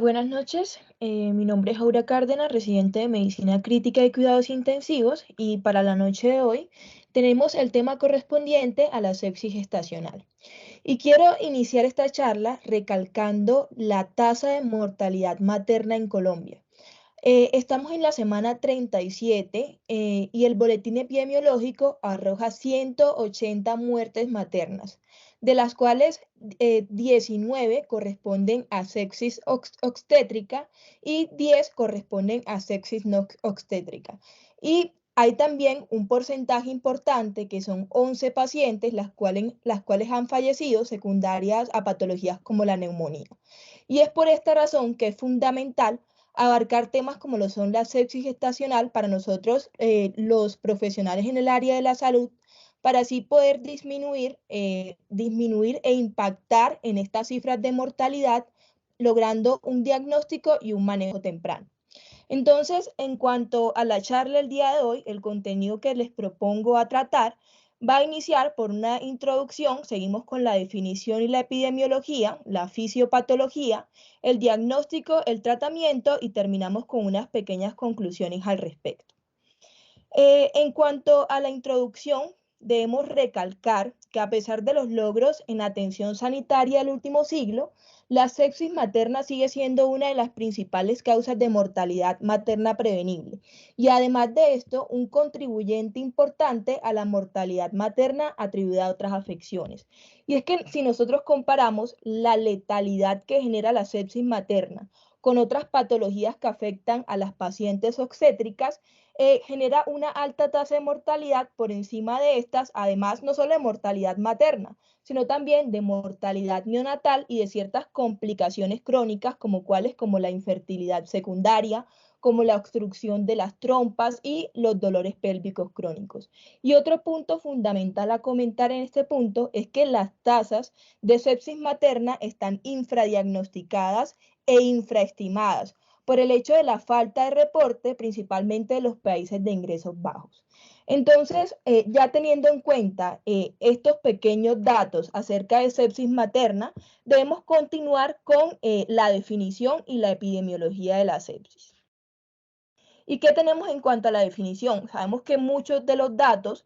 Buenas noches, mi nombre es Aura Cárdenas, residente de Medicina Crítica y Cuidados Intensivos, y para la noche de hoy tenemos el tema correspondiente a la sepsis gestacional. Y quiero iniciar esta charla recalcando la tasa de mortalidad materna en Colombia. Estamos en la semana 37 y el boletín epidemiológico arroja 180 muertes maternas, de las cuales 19 corresponden a sepsis obstétrica y 10 corresponden a sepsis no obstétrica. Y hay también un porcentaje importante que son 11 pacientes las cuales han fallecido secundarias a patologías como la neumonía. Y es por esta razón que es fundamental abarcar temas como lo son la sepsis gestacional para nosotros, los profesionales en el área de la salud, para así poder disminuir e impactar en estas cifras de mortalidad, logrando un diagnóstico y un manejo temprano. Entonces, en cuanto a la charla el día de hoy, el contenido que les propongo a tratar va a iniciar por una introducción, seguimos con la definición y la epidemiología, la fisiopatología, el diagnóstico, el tratamiento y terminamos con unas pequeñas conclusiones al respecto. En cuanto a la introducción, debemos recalcar que a pesar de los logros en atención sanitaria del último siglo, la sepsis materna sigue siendo una de las principales causas de mortalidad materna prevenible y además de esto, un contribuyente importante a la mortalidad materna atribuida a otras afecciones. Y es que si nosotros comparamos la letalidad que genera la sepsis materna con otras patologías que afectan a las pacientes obstétricas, genera una alta tasa de mortalidad por encima de estas, además no solo de mortalidad materna, sino también de mortalidad neonatal y de ciertas complicaciones crónicas como la infertilidad secundaria, como la obstrucción de las trompas y los dolores pélvicos crónicos. Y otro punto fundamental a comentar en este punto es que las tasas de sepsis materna están infradiagnosticadas e infraestimadas por el hecho de la falta de reporte, principalmente de los países de ingresos bajos. Entonces, ya teniendo en cuenta estos pequeños datos acerca de sepsis materna, debemos continuar con la definición y la epidemiología de la sepsis. ¿Y qué tenemos en cuanto a la definición? Sabemos que muchos de los datos,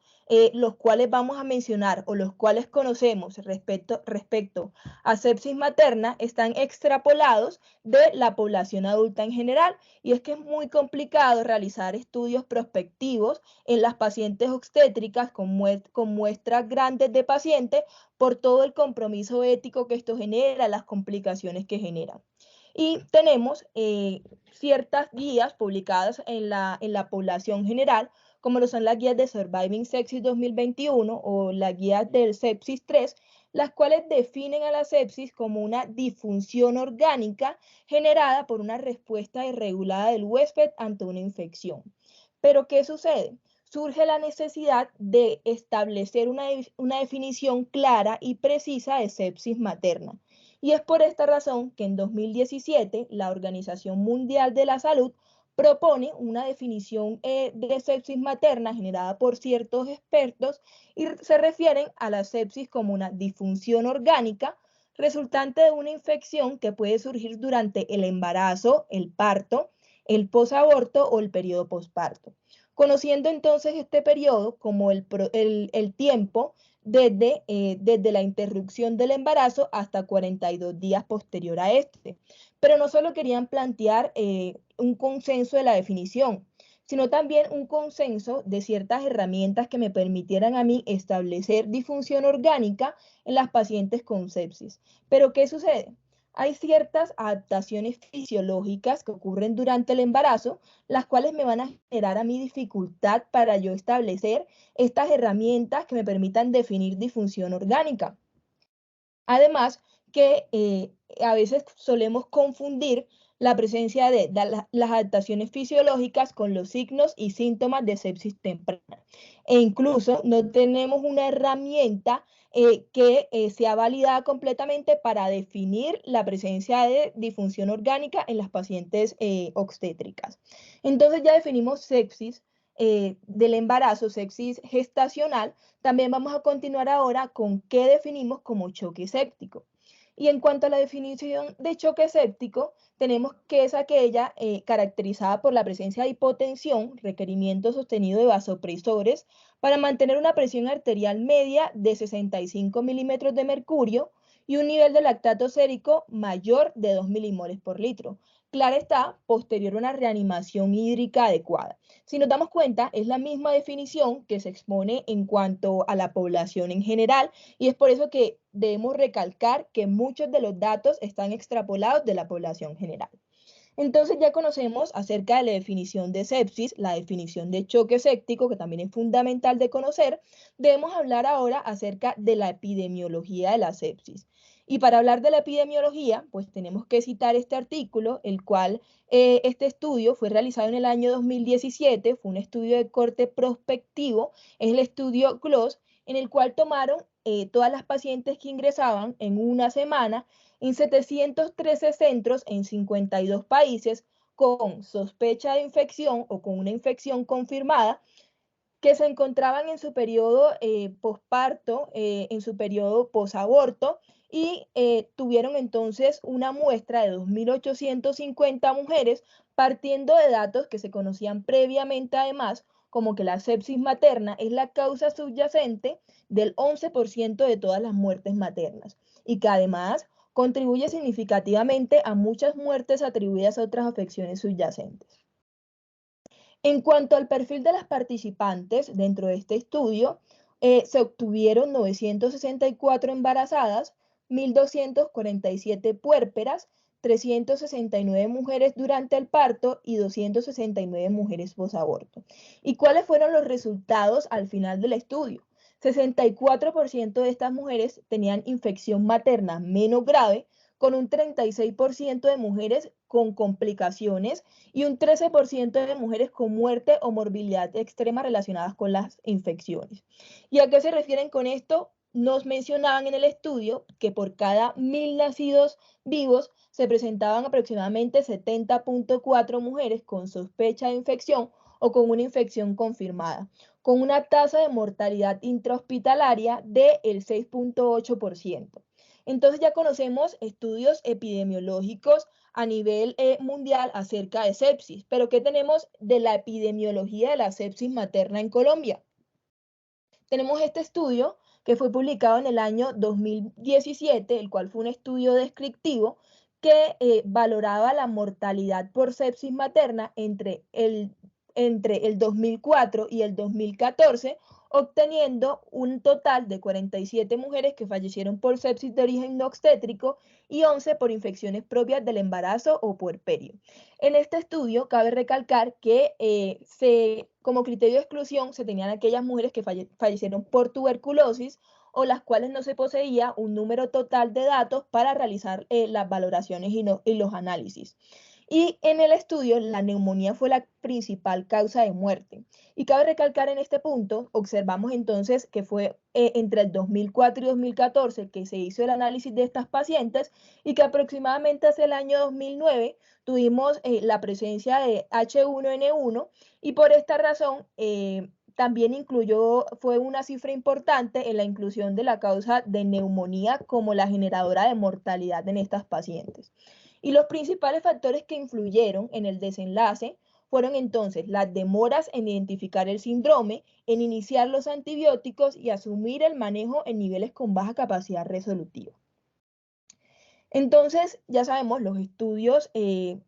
los cuales vamos a mencionar o los cuales conocemos respecto a sepsis materna, están extrapolados de la población adulta en general. Y es que es muy complicado realizar estudios prospectivos en las pacientes obstétricas con muestras grandes de pacientes por todo el compromiso ético que esto genera, las complicaciones que generan. Y tenemos ciertas guías publicadas en la población general, como lo son las guías de Surviving Sepsis 2021 o la guía del Sepsis 3, las cuales definen a la sepsis como una disfunción orgánica generada por una respuesta irregulada del huésped ante una infección. Pero, ¿qué sucede? Surge la necesidad de establecer una definición clara y precisa de sepsis materna. Y es por esta razón que en 2017 la Organización Mundial de la Salud propone una definición de sepsis materna generada por ciertos expertos y se refieren a la sepsis como una disfunción orgánica resultante de una infección que puede surgir durante el embarazo, el parto, el posaborto o el periodo posparto. Conociendo entonces este periodo como el tiempo desde la interrupción del embarazo hasta 42 días posterior a este. Pero no solo querían plantear un consenso de la definición, sino también un consenso de ciertas herramientas que me permitieran a mí establecer disfunción orgánica en las pacientes con sepsis. Pero ¿qué sucede? Hay ciertas adaptaciones fisiológicas que ocurren durante el embarazo, las cuales me van a generar a mí dificultad para yo establecer estas herramientas que me permitan definir disfunción orgánica. Además, que a veces solemos confundir la presencia de las adaptaciones fisiológicas con los signos y síntomas de sepsis temprana. E incluso no tenemos una herramienta que sea validada completamente para definir la presencia de disfunción orgánica en las pacientes obstétricas. Entonces ya definimos sepsis del embarazo, sepsis gestacional. También vamos a continuar ahora con qué definimos como choque séptico. Y en cuanto a la definición de choque séptico, tenemos que es aquella caracterizada por la presencia de hipotensión, requerimiento sostenido de vasopresores para mantener una presión arterial media de 65 milímetros de mercurio y un nivel de lactato sérico mayor de 2 milimoles por litro. Claro está, posterior a una reanimación hídrica adecuada. Si nos damos cuenta, es la misma definición que se expone en cuanto a la población en general, y es por eso que debemos recalcar que muchos de los datos están extrapolados de la población general. Entonces ya conocemos acerca de la definición de sepsis, la definición de choque séptico, que también es fundamental de conocer. Debemos hablar ahora acerca de la epidemiología de la sepsis. Y para hablar de la epidemiología, pues tenemos que citar este artículo, el cual este estudio fue realizado en el año 2017, fue un estudio de corte prospectivo, es el estudio GLOS, en el cual tomaron todas las pacientes que ingresaban en una semana en 713 centros en 52 países con sospecha de infección o con una infección confirmada que se encontraban en su periodo posparto, en su periodo posaborto, y tuvieron entonces una muestra de 2.850 mujeres partiendo de datos que se conocían previamente además, como que la sepsis materna es la causa subyacente del 11% de todas las muertes maternas y que además contribuye significativamente a muchas muertes atribuidas a otras afecciones subyacentes. En cuanto al perfil de las participantes dentro de este estudio, se obtuvieron 964 embarazadas, 1.247 puérperas, 369 mujeres durante el parto y 269 mujeres posaborto. ¿Y cuáles fueron los resultados al final del estudio? 64% de estas mujeres tenían infección materna menos grave, con un 36% de mujeres con complicaciones y un 13% de mujeres con muerte o morbilidad extrema relacionadas con las infecciones. ¿Y a qué se refieren con esto? Nos mencionaban en el estudio que por cada 1.000 nacidos vivos se presentaban aproximadamente 70.4 mujeres con sospecha de infección o con una infección confirmada, con una tasa de mortalidad intrahospitalaria del 6.8%. Entonces ya conocemos estudios epidemiológicos a nivel mundial acerca de sepsis, pero ¿qué tenemos de la epidemiología de la sepsis materna en Colombia? Tenemos este estudio que fue publicado en el año 2017, el cual fue un estudio descriptivo que valoraba la mortalidad por sepsis materna entre el 2004 y el 2014, obteniendo un total de 47 mujeres que fallecieron por sepsis de origen no obstétrico y 11 por infecciones propias del embarazo o puerperio. En este estudio cabe recalcar que como criterio de exclusión se tenían aquellas mujeres que fallecieron por tuberculosis o las cuales no se poseía un número total de datos para realizar las valoraciones y los análisis. Y en el estudio, la neumonía fue la principal causa de muerte. Y cabe recalcar en este punto, observamos entonces que fue entre el 2004 y 2014 que se hizo el análisis de estas pacientes y que aproximadamente hacia el año 2009 tuvimos la presencia de H1N1 y por esta razón también fue una cifra importante en la inclusión de la causa de neumonía como la generadora de mortalidad en estas pacientes. Y los principales factores que influyeron en el desenlace fueron entonces las demoras en identificar el síndrome, en iniciar los antibióticos y asumir el manejo en niveles con baja capacidad resolutiva. Entonces, ya sabemos los estudios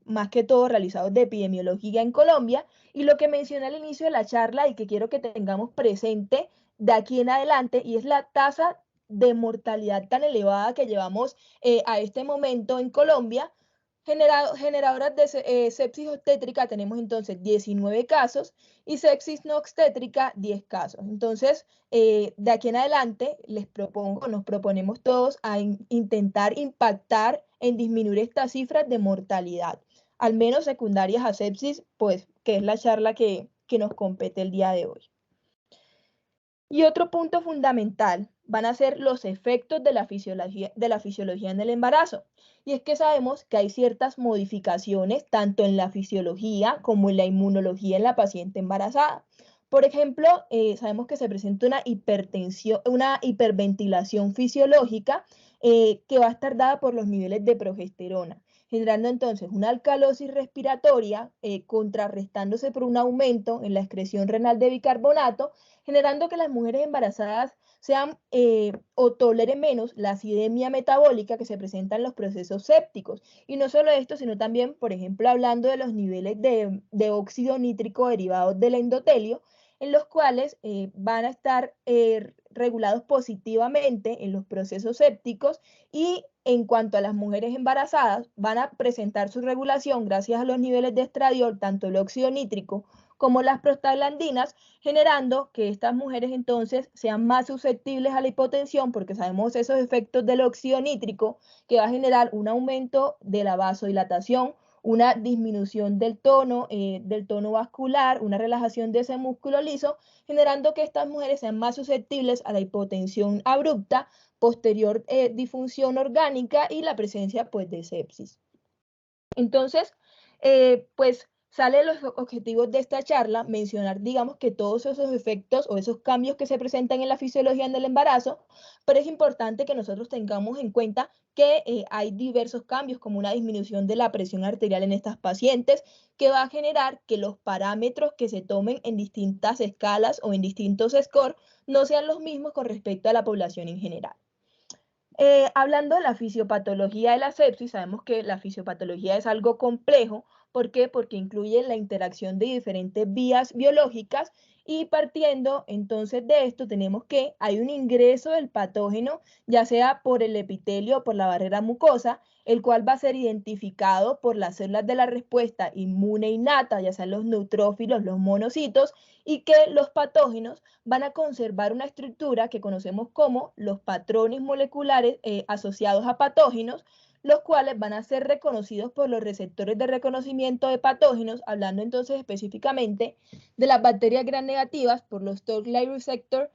más que todo realizados de epidemiología en Colombia y lo que mencioné al inicio de la charla y que quiero que tengamos presente de aquí en adelante y es la tasa de mortalidad tan elevada que llevamos a este momento en Colombia. Generadoras de sepsis obstétrica tenemos entonces 19 casos y sepsis no obstétrica 10 casos. Entonces, de aquí en adelante nos proponemos todos a intentar impactar en disminuir estas cifras de mortalidad, al menos secundarias a sepsis, pues que es la charla que nos compete el día de hoy. Y otro punto fundamental van a ser los efectos de la fisiología en el embarazo. Y es que sabemos que hay ciertas modificaciones tanto en la fisiología como en la inmunología en la paciente embarazada. Por ejemplo, sabemos que se presenta una hiperventilación fisiológica que va a estar dada por los niveles de progesterona, generando entonces una alcalosis respiratoria, contrarrestándose por un aumento en la excreción renal de bicarbonato, generando que las mujeres embarazadas sean o toleren menos la acidemia metabólica que se presenta en los procesos sépticos. Y no solo esto, sino también, por ejemplo, hablando de los niveles de óxido nítrico derivados del endotelio, en los cuales van a estar regulados positivamente en los procesos sépticos, y en cuanto a las mujeres embarazadas, van a presentar su regulación gracias a los niveles de estradiol, tanto el óxido nítrico como las prostaglandinas, generando que estas mujeres entonces sean más susceptibles a la hipotensión, porque sabemos esos efectos del óxido nítrico, que va a generar un aumento de la vasodilatación, una disminución del tono vascular, una relajación de ese músculo liso, generando que estas mujeres sean más susceptibles a la hipotensión abrupta, posterior disfunción orgánica y la presencia pues de sepsis. Entonces, pues sale los objetivos de esta charla, mencionar, digamos, que todos esos efectos o esos cambios que se presentan en la fisiología del embarazo, pero es importante que nosotros tengamos en cuenta que hay diversos cambios, como una disminución de la presión arterial en estas pacientes, que va a generar que los parámetros que se tomen en distintas escalas o en distintos scores no sean los mismos con respecto a la población en general. Hablando de la fisiopatología de la sepsis, sabemos que la fisiopatología es algo complejo. ¿Por qué? Porque incluye la interacción de diferentes vías biológicas, y partiendo entonces de esto tenemos que hay un ingreso del patógeno, ya sea por el epitelio o por la barrera mucosa, el cual va a ser identificado por las células de la respuesta inmune innata, ya sean los neutrófilos, los monocitos, y que los patógenos van a conservar una estructura que conocemos como los patrones moleculares asociados a patógenos, los cuales van a ser reconocidos por los receptores de reconocimiento de patógenos, hablando entonces específicamente de las bacterias gram negativas por los Toll-like receptor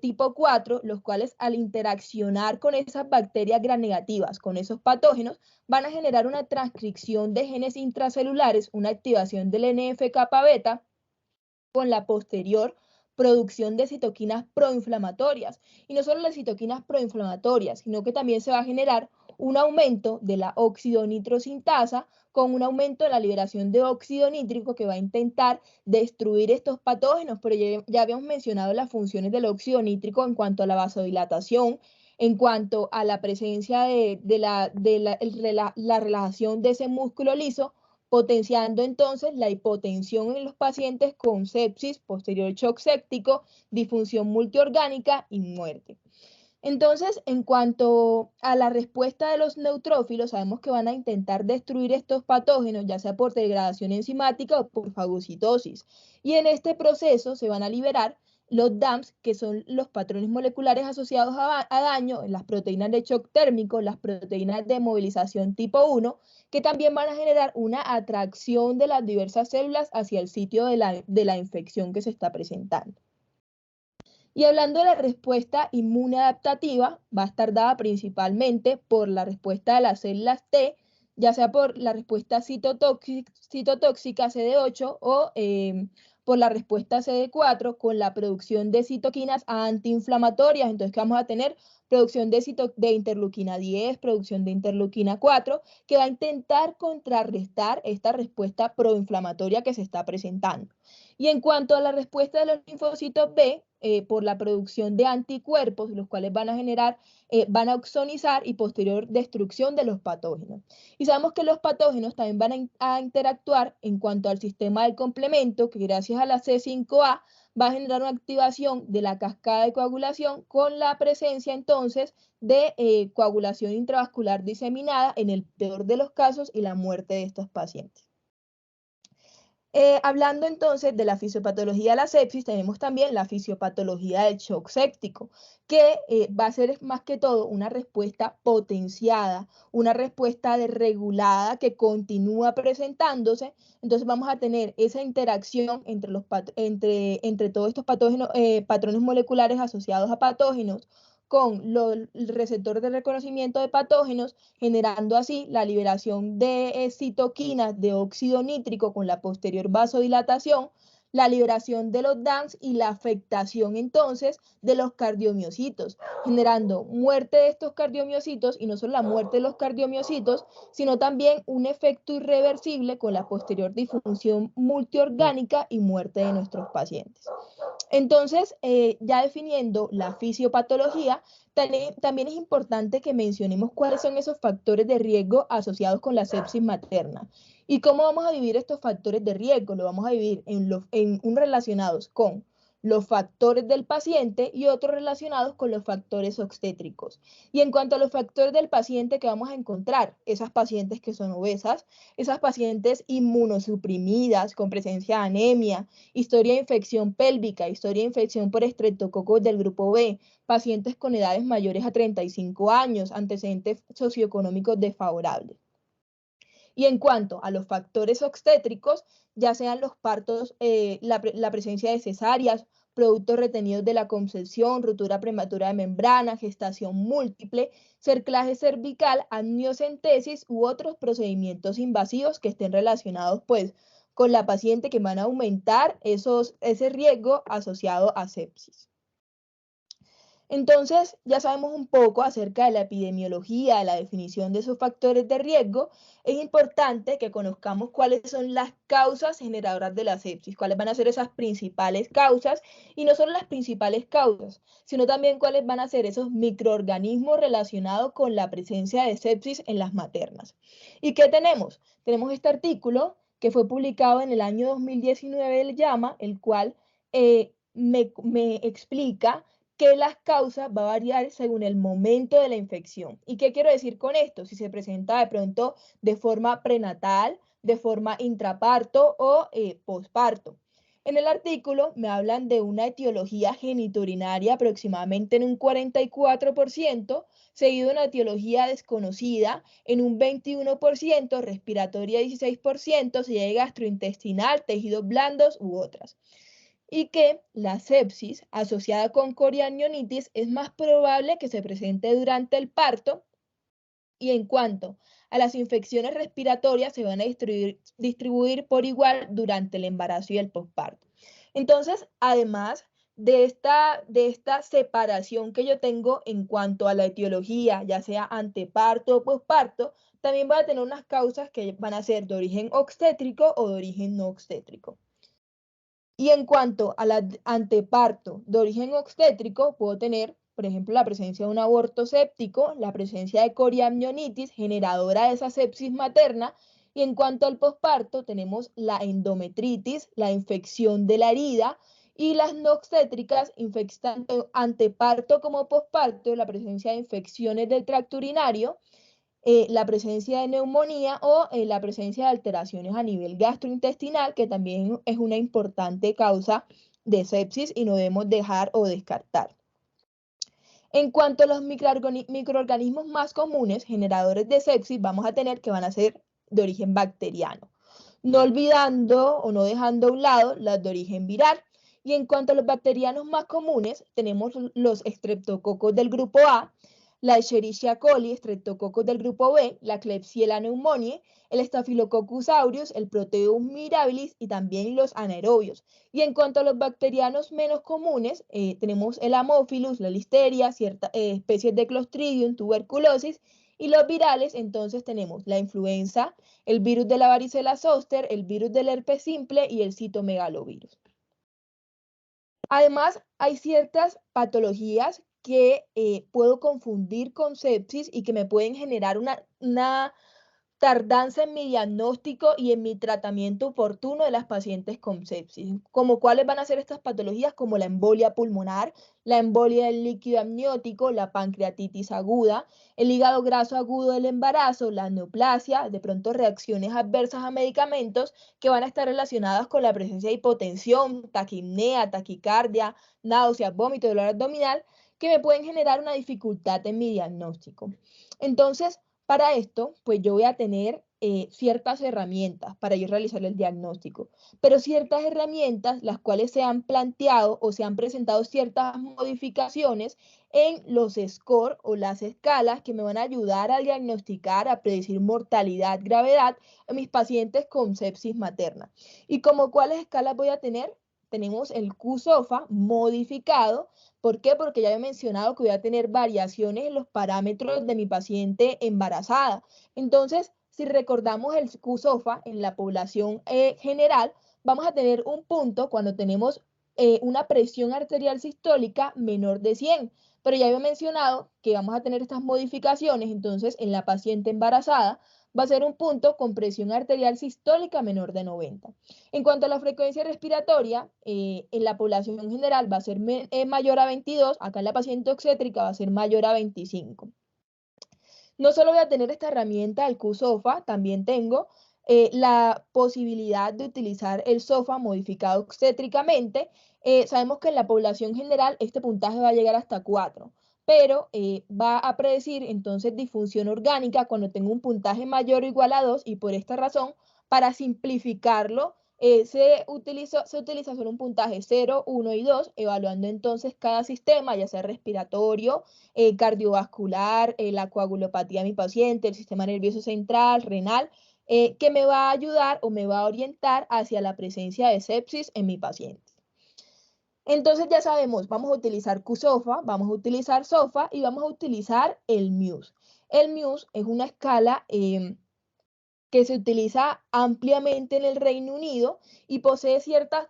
tipo 4, los cuales al interaccionar con esas bacterias gram negativas, con esos patógenos, van a generar una transcripción de genes intracelulares, una activación del NF-kappa beta, con la posterior producción de citoquinas proinflamatorias. Y no solo las citoquinas proinflamatorias, sino que también se va a generar un aumento de la oxidonitrosintasa, con un aumento de la liberación de óxido nítrico que va a intentar destruir estos patógenos. Pero ya habíamos mencionado las funciones del óxido nítrico en cuanto a la vasodilatación, en cuanto a la presencia de la relajación de ese músculo liso, potenciando entonces la hipotensión en los pacientes con sepsis, posterior shock séptico, disfunción multiorgánica y muerte. Entonces, en cuanto a la respuesta de los neutrófilos, sabemos que van a intentar destruir estos patógenos, ya sea por degradación enzimática o por fagocitosis. Y en este proceso se van a liberar los DAMPs, que son los patrones moleculares asociados a daño, las proteínas de shock térmico, las proteínas de movilización tipo 1, que también van a generar una atracción de las diversas células hacia el sitio de la infección que se está presentando. Y hablando de la respuesta inmune adaptativa, va a estar dada principalmente por la respuesta de las células T, ya sea por la respuesta citotóxica CD8 o por la respuesta CD4, con la producción de citoquinas antiinflamatorias. Entonces, ¿qué vamos a tener? Producción de interleuquina 10, producción de interleuquina 4, que va a intentar contrarrestar esta respuesta proinflamatoria que se está presentando. Y en cuanto a la respuesta de los linfocitos B, por la producción de anticuerpos, los cuales van a generar, van a oxonizar y posterior destrucción de los patógenos. Y sabemos que los patógenos también van a interactuar en cuanto al sistema del complemento, que gracias a la C5A va a generar una activación de la cascada de coagulación, con la presencia entonces de coagulación intravascular diseminada en el peor de los casos y la muerte de estos pacientes. Hablando entonces de la fisiopatología de la sepsis, tenemos también la fisiopatología del shock séptico, que va a ser más que todo una respuesta potenciada, una respuesta desregulada que continúa presentándose. Entonces vamos a tener esa interacción entre todos estos patógenos, patrones moleculares asociados a patógenos, con el receptor de reconocimiento de patógenos, generando así la liberación de citoquinas de óxido nítrico con la posterior vasodilatación, la liberación de los DANs y la afectación entonces de los cardiomiocitos, generando muerte de estos cardiomiocitos y no solo la muerte de los cardiomiocitos, sino también un efecto irreversible con la posterior disfunción multiorgánica y muerte de nuestros pacientes. Entonces, ya definiendo la fisiopatología, también es importante que mencionemos cuáles son esos factores de riesgo asociados con la sepsis materna. ¿Y cómo vamos a dividir estos factores de riesgo? Lo vamos a dividir en unos relacionados con los factores del paciente y otros relacionados con los factores obstétricos. Y en cuanto a los factores del paciente que vamos a encontrar, esas pacientes que son obesas, esas pacientes inmunosuprimidas con presencia de anemia, historia de infección pélvica, historia de infección por estreptococos del grupo B, pacientes con edades mayores a 35 años, antecedentes socioeconómicos desfavorables. Y en cuanto a los factores obstétricos, ya sean los partos, la presencia de cesáreas, productos retenidos de la concepción, ruptura prematura de membrana, gestación múltiple, cerclaje cervical, amniocentesis u otros procedimientos invasivos que estén relacionados pues con la paciente, que van a aumentar ese riesgo asociado a sepsis. Entonces, ya sabemos un poco acerca de la epidemiología, de la definición de esos factores de riesgo. Es importante que conozcamos cuáles son las causas generadoras de la sepsis, cuáles van a ser esas principales causas, y no solo las principales causas, sino también cuáles van a ser esos microorganismos relacionados con la presencia de sepsis en las maternas. ¿Y qué tenemos? Tenemos este artículo que fue publicado en el año 2019 del JAMA, el cual me explica que las causas va a variar según el momento de la infección. ¿Y qué quiero decir con esto? Si se presenta de pronto de forma prenatal, de forma intraparto o posparto. En el artículo me hablan de una etiología genitourinaria aproximadamente en un 44%, seguido de una etiología desconocida en un 21%, respiratoria 16%, si hay gastrointestinal, tejidos blandos u otras. Y que la sepsis asociada con coriamnionitis es más probable que se presente durante el parto. Y en cuanto a las infecciones respiratorias, se van a distribuir por igual durante el embarazo y el posparto. Entonces, además de esta separación que yo tengo en cuanto a la etiología, ya sea anteparto o posparto, también va a tener unas causas que van a ser de origen obstétrico o de origen no obstétrico. Y en cuanto al anteparto de origen obstétrico, puedo tener, por ejemplo, la presencia de un aborto séptico, la presencia de coriamnionitis, generadora de esa sepsis materna. Y en cuanto al posparto, tenemos la endometritis, la infección de la herida, y las no obstétricas infectan tanto anteparto como posparto, la presencia de infecciones del tracto urinario, la presencia de neumonía o la presencia de alteraciones a nivel gastrointestinal, que también es una importante causa de sepsis y no debemos dejar o descartar. En cuanto a los microorganismos más comunes generadores de sepsis, vamos a tener que van a ser de origen bacteriano, no olvidando o no dejando a un lado las de origen viral. Y en cuanto a los bacterianos más comunes, tenemos los estreptococos del grupo A, la Escherichia coli, estreptococos del grupo B, la Klebsiella pneumoniae, el Staphylococcus aureus, el Proteus mirabilis y también los anaerobios. Y en cuanto a los bacterianos menos comunes, tenemos el Haemophilus, la Listeria, ciertas especies de Clostridium, tuberculosis, y los virales, entonces tenemos la influenza, el virus de la varicela zoster, el virus del herpes simple y el citomegalovirus. Además, hay ciertas patologías que puedo confundir con sepsis y que me pueden generar una tardanza en mi diagnóstico y en mi tratamiento oportuno de las pacientes con sepsis. Como cuáles van a ser estas patologías, como la embolia pulmonar, la embolia del líquido amniótico, la pancreatitis aguda, el hígado graso agudo del embarazo, la neoplasia, de pronto reacciones adversas a medicamentos que van a estar relacionadas con la presencia de hipotensión, taquipnea, taquicardia, náuseas, vómito, dolor abdominal, que me pueden generar una dificultad en mi diagnóstico. Entonces, para esto, pues yo voy a tener ciertas herramientas para yo realizar el diagnóstico, pero ciertas herramientas las cuales se han planteado o se han presentado ciertas modificaciones en los score o las escalas que me van a ayudar a diagnosticar, a predecir mortalidad, gravedad en mis pacientes con sepsis materna. ¿Y como cuáles escalas voy a tener? tenemos el Q-SOFA modificado. ¿Por qué? Porque ya he mencionado que voy a tener variaciones en los parámetros de mi paciente embarazada. Entonces, si recordamos el Q-SOFA en la población general, vamos a tener un punto cuando tenemos una presión arterial sistólica menor de 100. Pero ya había mencionado que vamos a tener estas modificaciones, entonces en la paciente embarazada va a ser un punto con presión arterial sistólica menor de 90. En cuanto a la frecuencia respiratoria, en la población en general va a ser mayor a 22, acá en la paciente obstétrica va a ser mayor a 25. No solo voy a tener esta herramienta, el Q-SOFA, también tengo la posibilidad de utilizar el SOFA modificado obstétricamente. Sabemos que en la población general este puntaje va a llegar hasta 4, pero va a predecir entonces disfunción orgánica cuando tengo un puntaje mayor o igual a 2 y por esta razón, para simplificarlo, se utiliza solo un puntaje 0, 1 y 2, evaluando entonces cada sistema, ya sea respiratorio, cardiovascular, la coagulopatía de mi paciente, el sistema nervioso central, renal, que me va a ayudar o me va a orientar hacia la presencia de sepsis en mi paciente. Entonces ya sabemos, vamos a utilizar Q-SOFA, vamos a utilizar SOFA y vamos a utilizar el Muse. El Muse es una escala que se utiliza ampliamente en el Reino Unido y posee ciertas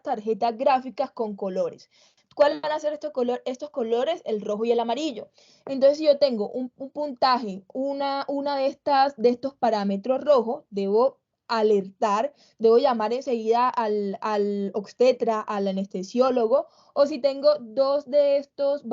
tarjetas gráficas con colores. ¿Cuáles van a ser estos colores? El rojo y el amarillo. Entonces, si yo tengo un puntaje, una de estos parámetros rojos, debo alertar, debo llamar enseguida al obstetra, al anestesiólogo, o si tengo dos de estos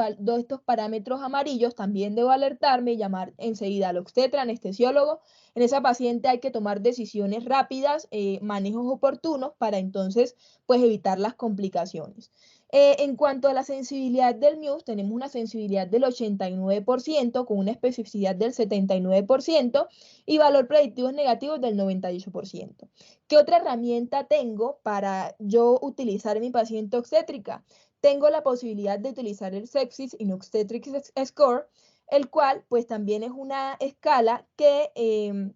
parámetros amarillos, también debo alertarme y llamar enseguida al obstetra, anestesiólogo. En esa paciente hay que tomar decisiones rápidas, manejos oportunos para entonces pues evitar las complicaciones. En cuanto a la sensibilidad del Muse, tenemos una sensibilidad del 89% con una especificidad del 79% y valor predictivo negativo del 98%. ¿Qué otra herramienta tengo para yo utilizar en mi paciente obstétrica? Tengo la posibilidad de utilizar el Sepsis in Obstetrics Score, el cual pues también es una escala que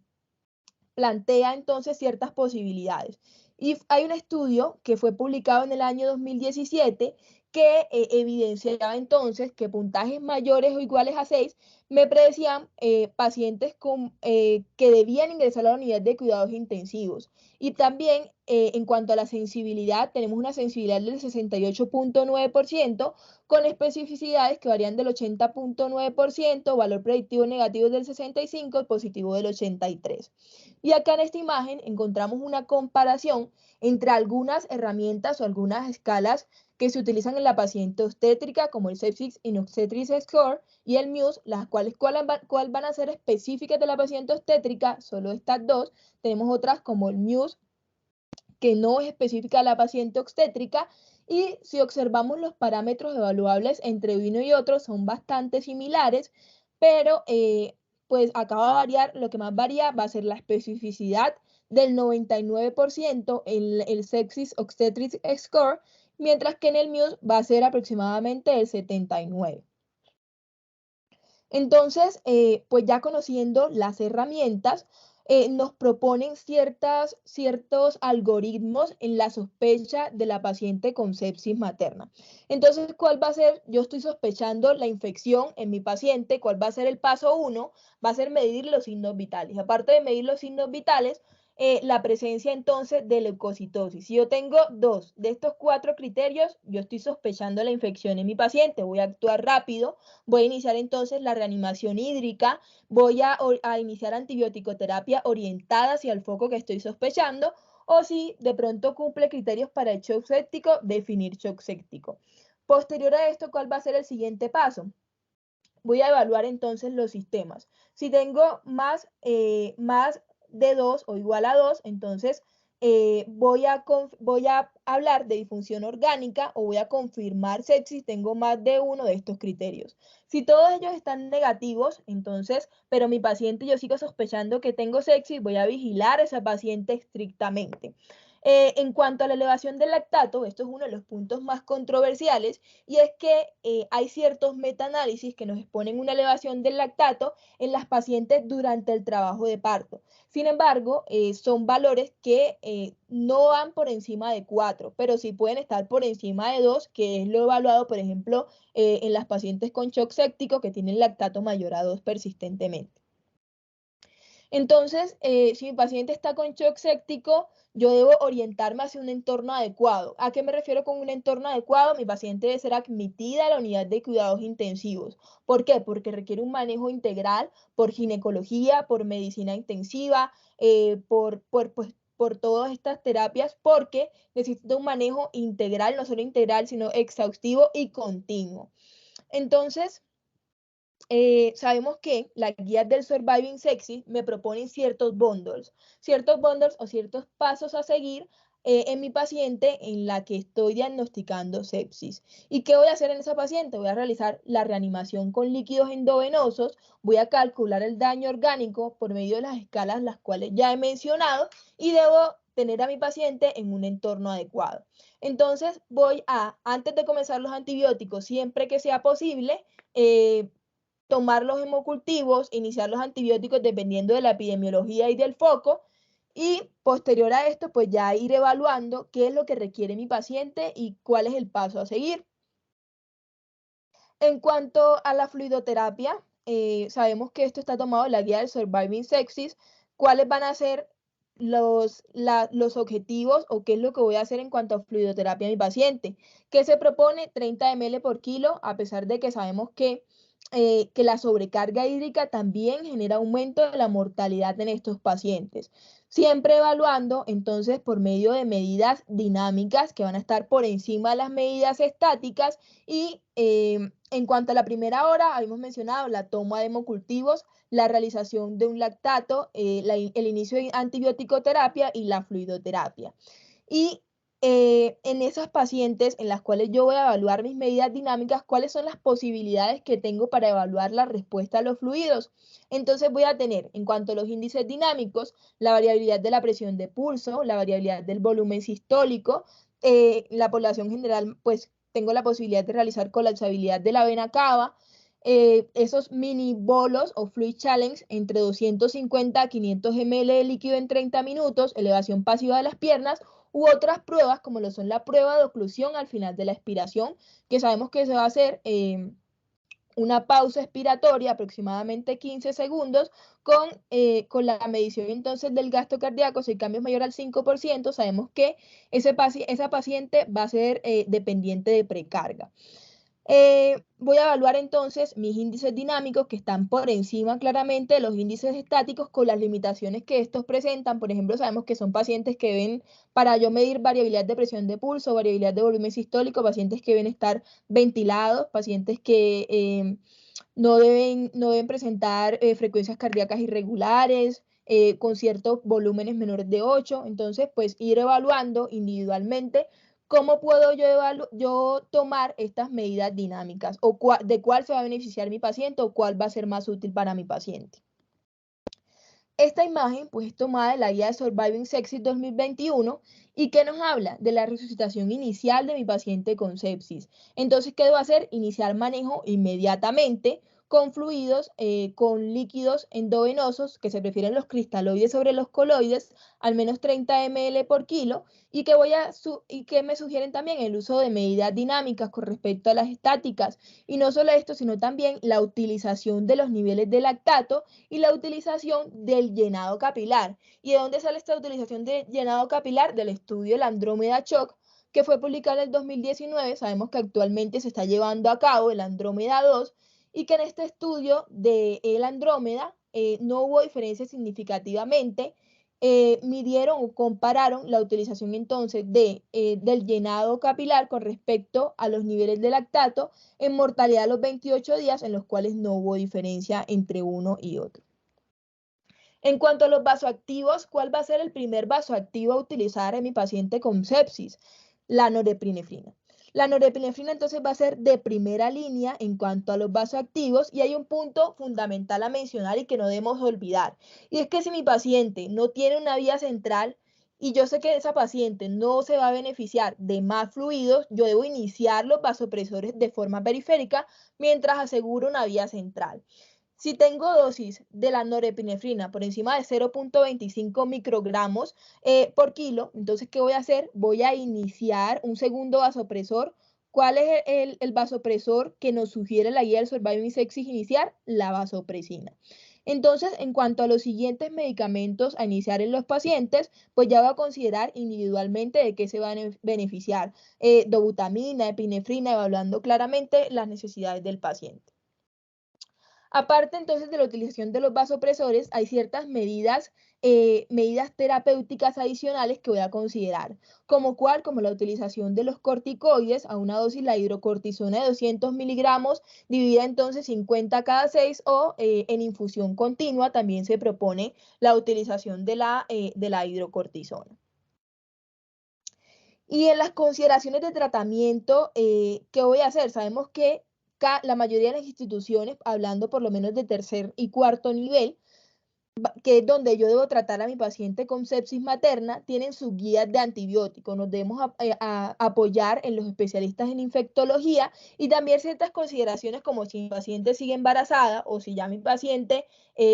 plantea entonces ciertas posibilidades. Y hay un estudio que fue publicado en el año 2017 que evidenciaba entonces que puntajes mayores o iguales a 6 me predecían pacientes que debían ingresar a la unidad de cuidados intensivos. Y también en cuanto a la sensibilidad, tenemos una sensibilidad del 68.9% con especificidades que varían del 80.9%, valor predictivo negativo del 65%, positivo del 83%. Y acá en esta imagen encontramos una comparación entre algunas herramientas o algunas escalas que se utilizan en la paciente obstétrica, como el Sepsis in Obstetrics Score y el Muse, las cuales cuál van a ser específicas de la paciente obstétrica, solo estas dos. Tenemos otras como el Muse, que no es específica de la paciente obstétrica, y si observamos los parámetros evaluables entre uno y otro son bastante similares, pero pues acá va a variar, lo que más varía va a ser la especificidad del 99% en el Sepsis Obstetrics Score, mientras que en el Muse va a ser aproximadamente el 79%. Entonces, pues ya conociendo las herramientas, nos proponen ciertos algoritmos en la sospecha de la paciente con sepsis materna. Entonces, ¿cuál va a ser? Yo estoy sospechando la infección en mi paciente. ¿Cuál va a ser el paso 1? Va a ser medir los signos vitales. Aparte de medir los signos vitales, la presencia entonces de leucocitosis. Si yo tengo 2 de estos 4 criterios, yo estoy sospechando la infección en mi paciente. Voy a actuar rápido, voy a iniciar entonces la reanimación hídrica, voy a iniciar antibiótico-terapia orientada hacia el foco que estoy sospechando, o si de pronto cumple criterios para el shock séptico, definir shock séptico. Posterior a esto, ¿cuál va a ser el siguiente paso? Voy a evaluar entonces los sistemas. Si tengo más de 2 o igual a 2, entonces voy a hablar de disfunción orgánica o voy a confirmar sepsis si tengo más de uno de estos criterios. Si todos ellos están negativos, entonces, pero mi paciente yo sigo sospechando que tengo sepsis, voy a vigilar a esa paciente estrictamente. En cuanto a la elevación del lactato, esto es uno de los puntos más controversiales, y es que hay ciertos metaanálisis que nos exponen una elevación del lactato en las pacientes durante el trabajo de parto. Sin embargo, son valores que no van por encima de 4, pero sí pueden estar por encima de 2, que es lo evaluado, por ejemplo, en las pacientes con shock séptico que tienen lactato mayor a 2 persistentemente. Entonces, si mi paciente está con shock séptico, yo debo orientarme hacia un entorno adecuado. ¿A qué me refiero con un entorno adecuado? Mi paciente debe ser admitida a la unidad de cuidados intensivos. ¿Por qué? Porque requiere un manejo integral por ginecología, por medicina intensiva, por todas estas terapias, porque necesita un manejo integral, no solo integral, sino exhaustivo y continuo. Entonces, sabemos que las guías del Surviving Sepsis me proponen ciertos bundles o ciertos pasos a seguir en mi paciente en la que estoy diagnosticando sepsis. ¿Y qué voy a hacer en esa paciente? Voy a realizar la reanimación con líquidos endovenosos, voy a calcular el daño orgánico por medio de las escalas las cuales ya he mencionado y debo tener a mi paciente en un entorno adecuado. Entonces antes de comenzar los antibióticos, siempre que sea posible, tomar los hemocultivos, iniciar los antibióticos dependiendo de la epidemiología y del foco, y posterior a esto, pues ya ir evaluando qué es lo que requiere mi paciente y cuál es el paso a seguir. En cuanto a la fluidoterapia, sabemos que esto está tomado en la guía del Surviving Sepsis. ¿Cuáles van a ser los objetivos o qué es lo que voy a hacer en cuanto a fluidoterapia a mi paciente? Que se propone 30 ml por kilo, a pesar de que sabemos que la sobrecarga hídrica también genera aumento de la mortalidad en estos pacientes. Siempre evaluando entonces por medio de medidas dinámicas que van a estar por encima de las medidas estáticas y en cuanto a la primera hora, habíamos mencionado la toma de hemocultivos, la realización de un lactato, el inicio de antibiótico terapia y la fluidoterapia. Y en esas pacientes en las cuales yo voy a evaluar mis medidas dinámicas, ¿cuáles son las posibilidades que tengo para evaluar la respuesta a los fluidos? Entonces voy a tener, en cuanto a los índices dinámicos, la variabilidad de la presión de pulso, la variabilidad del volumen sistólico, la población general, pues tengo la posibilidad de realizar colapsabilidad de la vena cava, esos mini bolos o fluid challenge entre 250 a 500 ml de líquido en 30 minutos, elevación pasiva de las piernas, u otras pruebas como lo son la prueba de oclusión al final de la expiración, que sabemos que se va a hacer una pausa expiratoria aproximadamente 15 segundos con la medición entonces del gasto cardíaco. Si el cambio es mayor al 5%, sabemos que esa paciente va a ser dependiente de precarga. Voy a evaluar entonces mis índices dinámicos que están por encima claramente de los índices estáticos con las limitaciones que estos presentan. Por ejemplo, sabemos que son pacientes que deben, para yo medir variabilidad de presión de pulso, variabilidad de volumen sistólico, pacientes que deben estar ventilados, pacientes que no deben presentar frecuencias cardíacas irregulares, con ciertos volúmenes menores de 8. Entonces, pues ir evaluando individualmente cómo puedo yo tomar estas medidas dinámicas o de cuál se va a beneficiar mi paciente o cuál va a ser más útil para mi paciente. Esta imagen pues es tomada de la guía de Surviving Sepsis 2021 y que nos habla de la resucitación inicial de mi paciente con sepsis. Entonces, ¿qué debo hacer? Iniciar manejo inmediatamente con fluidos, con líquidos endovenosos, que se prefieren los cristaloides sobre los coloides, al menos 30 ml por kilo, y que me sugieren también el uso de medidas dinámicas con respecto a las estáticas. Y no solo esto, sino también la utilización de los niveles de lactato y la utilización del llenado capilar. ¿Y de dónde sale esta utilización de llenado capilar? Del estudio del Andrómeda Shock, que fue publicado en el 2019. Sabemos que actualmente se está llevando a cabo el Andrómeda 2 y que en este estudio de el Andrómeda no hubo diferencia significativamente. Midieron o compararon la utilización entonces del llenado capilar con respecto a los niveles de lactato en mortalidad a los 28 días, en los cuales no hubo diferencia entre uno y otro. En cuanto a los vasoactivos, ¿cuál va a ser el primer vasoactivo a utilizar en mi paciente con sepsis? La norepinefrina. La norepinefrina entonces va a ser de primera línea en cuanto a los vasoactivos, y hay un punto fundamental a mencionar y que no debemos olvidar, y es que si mi paciente no tiene una vía central y yo sé que esa paciente no se va a beneficiar de más fluidos, yo debo iniciar los vasopresores de forma periférica mientras aseguro una vía central. Si tengo dosis de la norepinefrina por encima de 0.25 microgramos por kilo, entonces, ¿qué voy a hacer? Voy a iniciar un segundo vasopresor. ¿Cuál es el vasopresor que nos sugiere la guía del Surviving Sepsis iniciar? La vasopresina. Entonces, en cuanto a los siguientes medicamentos a iniciar en los pacientes, pues ya voy a considerar individualmente de qué se van a beneficiar. Dobutamina, epinefrina, evaluando claramente las necesidades del paciente. Aparte entonces de la utilización de los vasopresores, hay ciertas medidas terapéuticas adicionales que voy a considerar, como la utilización de los corticoides a una dosis, la hidrocortisona de 200 miligramos, dividida entonces 50 cada 6 o en infusión continua también se propone la utilización de la hidrocortisona. Y en las consideraciones de tratamiento, ¿qué voy a hacer? Sabemos que la mayoría de las instituciones, hablando por lo menos de tercer y cuarto nivel, que es donde yo debo tratar a mi paciente con sepsis materna, tienen sus guías de antibióticos. Nos debemos apoyar en los especialistas en infectología y también ciertas consideraciones como si mi paciente sigue embarazada o si ya mi paciente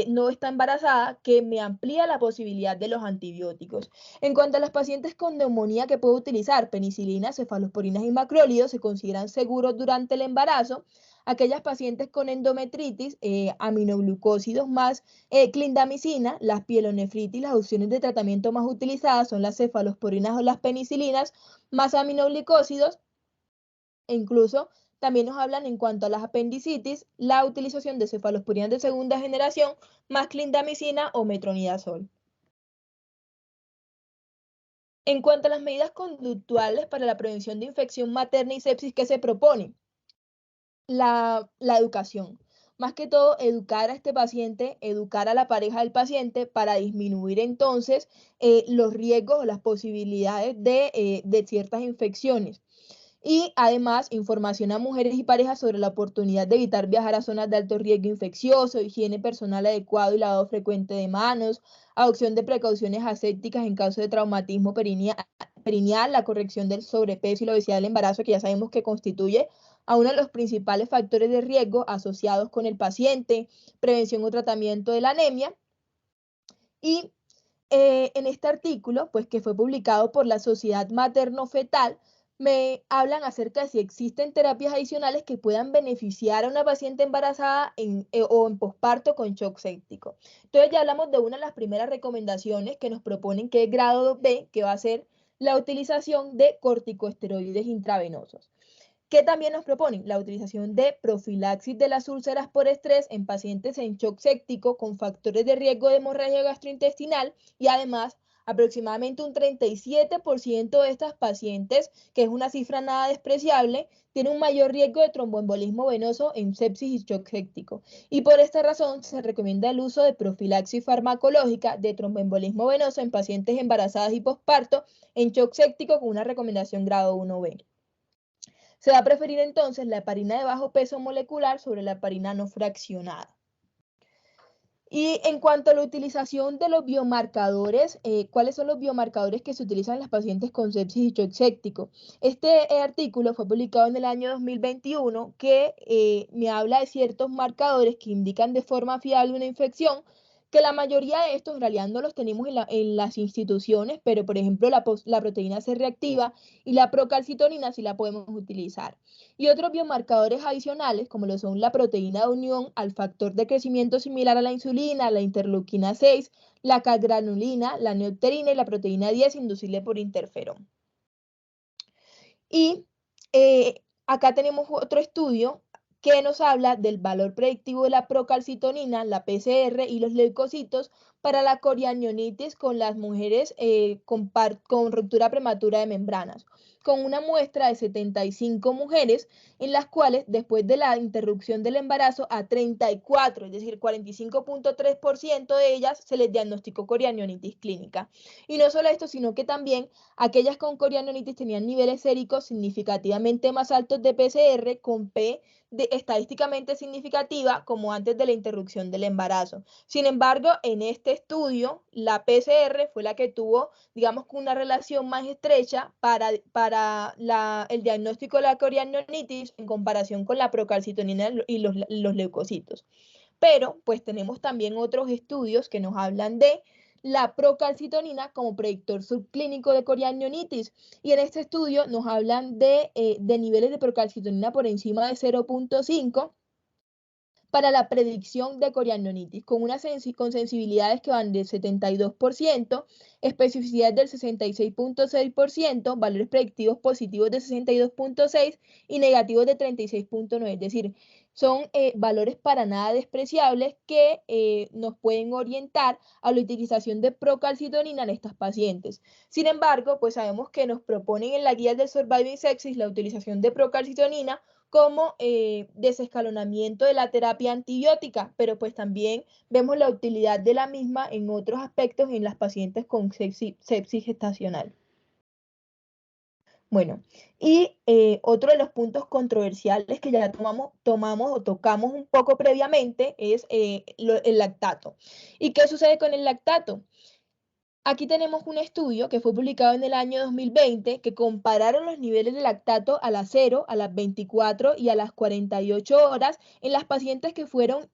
no está embarazada, que me amplía la posibilidad de los antibióticos. En cuanto a los pacientes con neumonía que puedo utilizar, penicilina, cefalosporinas y macrólidos se consideran seguros durante el embarazo. Aquellas pacientes con endometritis, aminoglucósidos más clindamicina, las pielonefritis, las opciones de tratamiento más utilizadas son las cefalosporinas o las penicilinas, más aminoglicósidos, e incluso también nos hablan en cuanto a las apendicitis, la utilización de cefalosporinas de segunda generación, más clindamicina o metronidazol. En cuanto a las medidas conductuales para la prevención de infección materna y sepsis que se proponen, la educación. Más que todo, educar a este paciente, educar a la pareja del paciente para disminuir entonces los riesgos o las posibilidades de ciertas infecciones. Y además, información a mujeres y parejas sobre la oportunidad de evitar viajar a zonas de alto riesgo infeccioso, higiene personal adecuado y lavado frecuente de manos, adopción de precauciones asépticas en caso de traumatismo perineal, la corrección del sobrepeso y la obesidad del embarazo, que ya sabemos que constituye a uno de los principales factores de riesgo asociados con el paciente, prevención o tratamiento de la anemia. Y en este artículo, pues que fue publicado por la Sociedad Materno-Fetal, me hablan acerca de si existen terapias adicionales que puedan beneficiar a una paciente embarazada o en posparto con shock séptico. Entonces ya hablamos de una de las primeras recomendaciones que nos proponen, que es grado B, que va a ser la utilización de corticosteroides intravenosos. ¿Qué también nos proponen? La utilización de profilaxis de las úlceras por estrés en pacientes en shock séptico con factores de riesgo de hemorragia gastrointestinal y además aproximadamente un 37% de estas pacientes, que es una cifra nada despreciable, tienen un mayor riesgo de tromboembolismo venoso en sepsis y shock séptico. Y por esta razón se recomienda el uso de profilaxis farmacológica de tromboembolismo venoso en pacientes embarazadas y posparto en shock séptico con una recomendación grado 1B. Se va a preferir entonces la heparina de bajo peso molecular sobre la heparina no fraccionada. Y en cuanto a la utilización de los biomarcadores, ¿cuáles son los biomarcadores que se utilizan en las pacientes con sepsis y shock séptico? Este artículo fue publicado en el año 2021 que me habla de ciertos marcadores que indican de forma fiable una infección, que la mayoría de estos en realidad no los tenemos en las instituciones, pero por ejemplo la proteína C reactiva y la procalcitonina sí la podemos utilizar. Y otros biomarcadores adicionales, como lo son la proteína de unión al factor de crecimiento similar a la insulina, la interleuquina 6, la calgranulina, la neopterina y la proteína 10 inducible por interferón. Y acá tenemos otro estudio que nos habla del valor predictivo de la procalcitonina, la PCR y los leucocitos para la corianionitis con las mujeres con ruptura prematura de membranas, con una muestra de 75 mujeres en las cuales después de la interrupción del embarazo a 34, es decir, 45.3% de ellas se les diagnosticó corianionitis clínica. Y no solo esto, sino que también aquellas con corianionitis tenían niveles séricos significativamente más altos de PCR con P estadísticamente significativa como antes de la interrupción del embarazo. Sin embargo, en este este estudio, la PCR fue la que tuvo, digamos, una relación más estrecha para el diagnóstico de la coriandonitis en comparación con la procalcitonina y los leucocitos. Pero, pues tenemos también otros estudios que nos hablan de la procalcitonina como predictor subclínico de coriandonitis. Y en este estudio nos hablan de niveles de procalcitonina por encima de 0.5 para la predicción de coriandonitis, con sensibilidades que van del 72%, especificidad del 66.6%, valores predictivos positivos de 62.6 y negativos de 36.9. Es decir, son valores para nada despreciables que nos pueden orientar a la utilización de procalcitonina en estas pacientes. Sin embargo, pues sabemos que nos proponen en la guía del Surviving Sepsis la utilización de procalcitonina como desescalonamiento de la terapia antibiótica, pero pues también vemos la utilidad de la misma en otros aspectos en las pacientes con sepsis gestacional. Bueno, y otro de los puntos controversiales que ya tomamos o tocamos un poco previamente es el lactato. ¿Y qué sucede con el lactato? Aquí tenemos un estudio que fue publicado en el año 2020 que compararon los niveles de lactato a las 0, a las 24 y a las 48 horas en las pacientes que fueron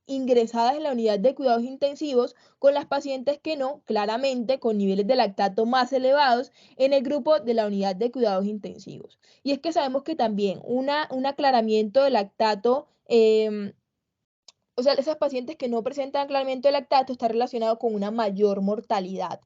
ingresadas en la unidad de cuidados intensivos con las pacientes que no, claramente con niveles de lactato más elevados en el grupo de la unidad de cuidados intensivos. Y es que sabemos que también un aclaramiento de lactato o sea, esas pacientes que no presentan aclaramiento de lactato está relacionado con una mayor mortalidad.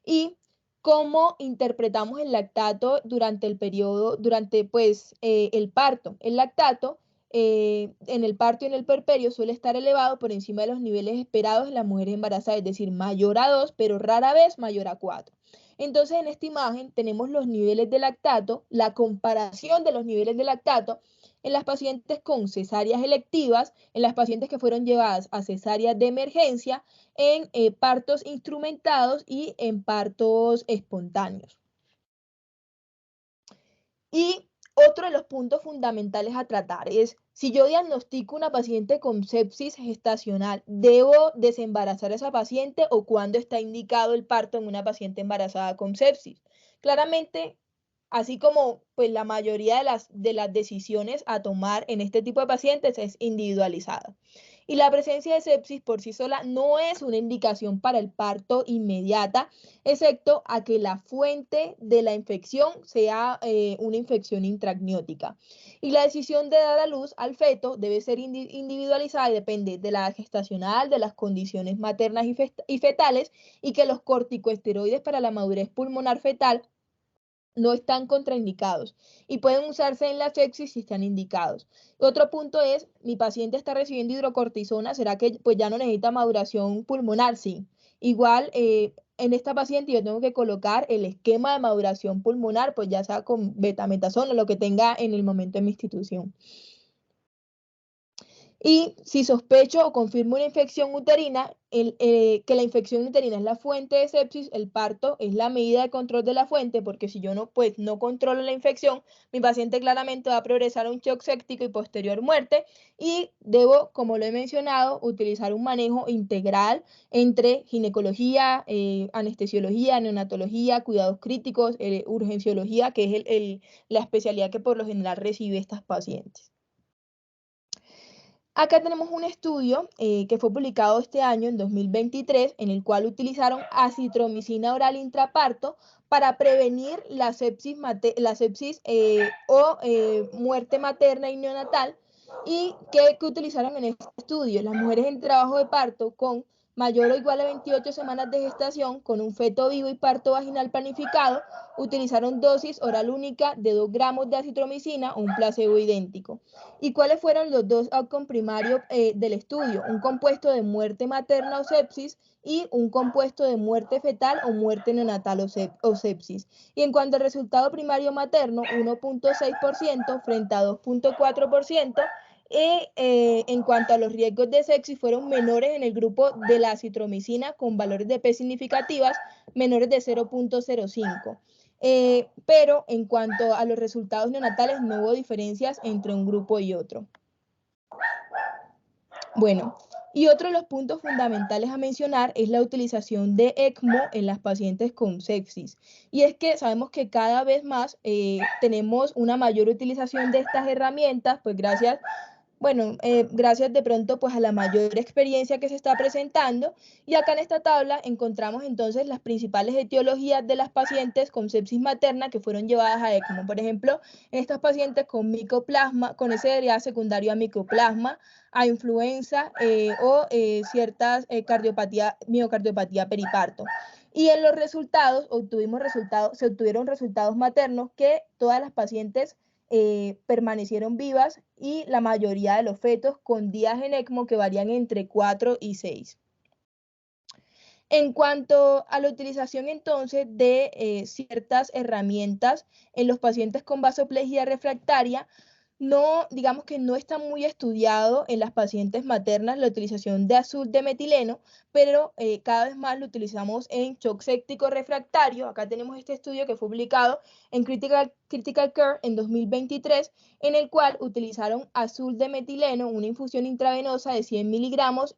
Y cómo interpretamos el lactato durante el periodo, durante pues el parto. El lactato en el parto y en el puerperio suele estar elevado por encima de los niveles esperados en las mujeres embarazadas, es decir, mayor a 2, pero rara vez mayor a 4. Entonces, en esta imagen tenemos los niveles de lactato, la comparación de los niveles de lactato en las pacientes con cesáreas electivas, en las pacientes que fueron llevadas a cesáreas de emergencia, en partos instrumentados y en partos espontáneos. Y otro de los puntos fundamentales a tratar es, si yo diagnostico una paciente con sepsis gestacional, ¿debo desembarazar a esa paciente o cuándo está indicado el parto en una paciente embarazada con sepsis? Claramente, así como pues, la mayoría de las decisiones a tomar en este tipo de pacientes es individualizada. Y la presencia de sepsis por sí sola no es una indicación para el parto inmediata, excepto a que la fuente de la infección sea una infección intraamniótica. Y la decisión de dar a luz al feto debe ser individualizada y depende de la gestacional, de las condiciones maternas y fetales, y que los corticosteroides para la madurez pulmonar fetal no están contraindicados y pueden usarse en la sepsis si están indicados. Otro punto es, mi paciente está recibiendo hidrocortisona, ¿será que pues ya no necesita maduración pulmonar? Sí. Igual en esta paciente yo tengo que colocar el esquema de maduración pulmonar, pues ya sea con betametasona o lo que tenga en el momento de mi institución. Y si sospecho o confirmo una infección uterina, que la infección uterina es la fuente de sepsis, el parto es la medida de control de la fuente, porque si yo no, pues, no controlo la infección, mi paciente claramente va a progresar a un shock séptico y posterior muerte. Y debo, como lo he mencionado, utilizar un manejo integral entre ginecología, anestesiología, neonatología, cuidados críticos, urgenciología, que es la especialidad que por lo general recibe estas pacientes. Acá tenemos un estudio que fue publicado este año, en 2023, en el cual utilizaron acitromicina oral intraparto para prevenir la sepsis o muerte materna y neonatal. ¿Y qué utilizaron en este estudio? Las mujeres en trabajo de parto con mayor o igual a 28 semanas de gestación, con un feto vivo y parto vaginal planificado, utilizaron dosis oral única de 2 gramos de acitromicina o un placebo idéntico. ¿Y cuáles fueron los dos outcomes primarios del estudio? Un compuesto de muerte materna o sepsis y un compuesto de muerte fetal o muerte neonatal o sepsis. Y en cuanto al resultado primario materno, 1.6% frente a 2.4%. En cuanto a los riesgos de sepsis, fueron menores en el grupo de la acitromicina con valores de P significativas menores de 0.05. Pero en cuanto a los resultados neonatales no hubo diferencias entre un grupo y otro. Bueno, y otro de los puntos fundamentales a mencionar es la utilización de ECMO en las pacientes con sepsis. Y es que sabemos que cada vez más tenemos una mayor utilización de estas herramientas, pues gracias gracias de pronto pues a la mayor experiencia que se está presentando, y acá en esta tabla encontramos entonces las principales etiologías de las pacientes con sepsis materna que fueron llevadas a ECMO. Por ejemplo, estas pacientes con micoplasma, con SDA secundario a micoplasma, a influenza o ciertas miocardiopatía periparto. Y en los resultados se obtuvieron resultados maternos que todas las pacientes permanecieron vivas y la mayoría de los fetos con días en ECMO que varían entre 4 y 6. En cuanto a la utilización entonces de ciertas herramientas en los pacientes con vasoplegia refractaria, no, digamos que no está muy estudiado en las pacientes maternas la utilización de azul de metileno, pero cada vez más lo utilizamos en shock séptico refractario. Acá tenemos este estudio que fue publicado en Critical Care en 2023, en el cual utilizaron azul de metileno, una infusión intravenosa de 100 miligramos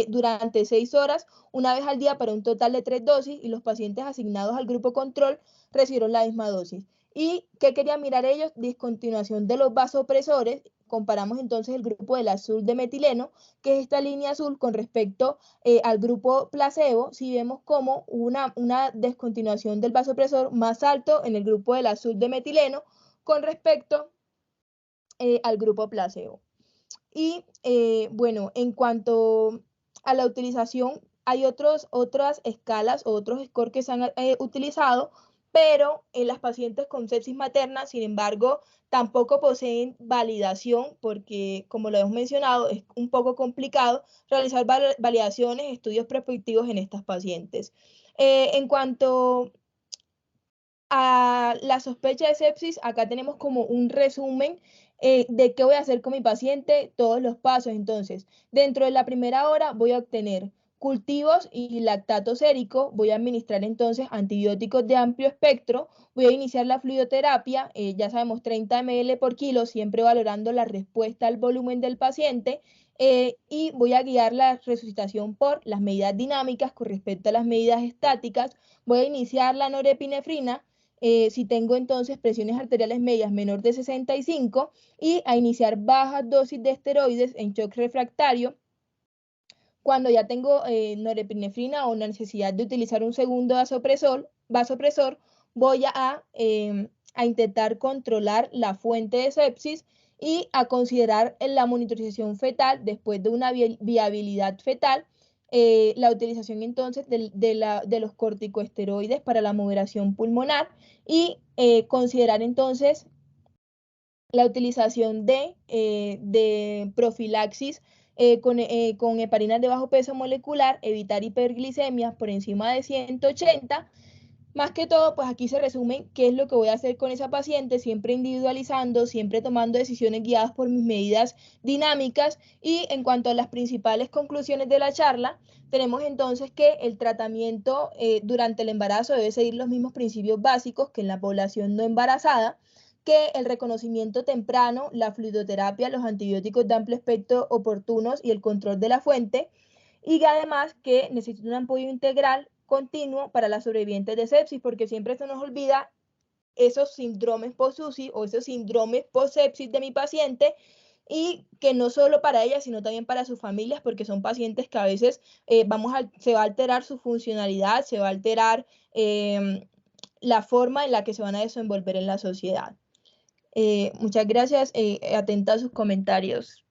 durante 6 horas, una vez al día para un total de 3 dosis, y los pacientes asignados al grupo control recibieron la misma dosis. ¿Y qué querían mirar ellos? Discontinuación de los vasopresores. Comparamos entonces el grupo del azul de metileno, que es esta línea azul, con respecto al grupo placebo, si vemos como una descontinuación del vasopresor más alto en el grupo del azul de metileno con respecto al grupo placebo. Y bueno, en cuanto a la utilización, hay otras escalas o otros scores que se han utilizado, pero en las pacientes con sepsis materna, sin embargo, tampoco poseen validación porque, como lo hemos mencionado, es un poco complicado realizar validaciones, estudios prospectivos en estas pacientes. En cuanto a la sospecha de sepsis, acá tenemos como un resumen de qué voy a hacer con mi paciente, todos los pasos. Entonces, dentro de la primera hora voy a obtener cultivos y lactato sérico, voy a administrar entonces antibióticos de amplio espectro, voy a iniciar la fluidoterapia, ya sabemos 30 ml por kilo, siempre valorando la respuesta al volumen del paciente, y voy a guiar la resucitación por las medidas dinámicas con respecto a las medidas estáticas. Voy a iniciar la norepinefrina si tengo entonces presiones arteriales medias menor de 65, y a iniciar bajas dosis de esteroides en shock refractario. Cuando ya tengo norepinefrina o necesidad de utilizar un segundo vasopresor, voy a intentar controlar la fuente de sepsis y a considerar la monitorización fetal después de una viabilidad fetal, la utilización entonces de los corticosteroides para la moderación pulmonar, y considerar entonces la utilización de profilaxis con heparinas de bajo peso molecular, evitar hiperglicemias por encima de 180. Más que todo, pues aquí se resume qué es lo que voy a hacer con esa paciente, siempre individualizando, siempre tomando decisiones guiadas por mis medidas dinámicas. Y en cuanto a las principales conclusiones de la charla, tenemos entonces que el tratamiento durante el embarazo debe seguir los mismos principios básicos que en la población no embarazada, que el reconocimiento temprano, la fluidoterapia, los antibióticos de amplio espectro oportunos y el control de la fuente, y además que necesito un apoyo integral continuo para las sobrevivientes de sepsis, porque siempre se nos olvida esos síndromes post-UCI o esos síndromes post-sepsis de mi paciente, y que no solo para ellas, sino también para sus familias, porque son pacientes que a veces se va a alterar su funcionalidad, se va a alterar la forma en la que se van a desenvolver en la sociedad. Muchas gracias, atenta a sus comentarios.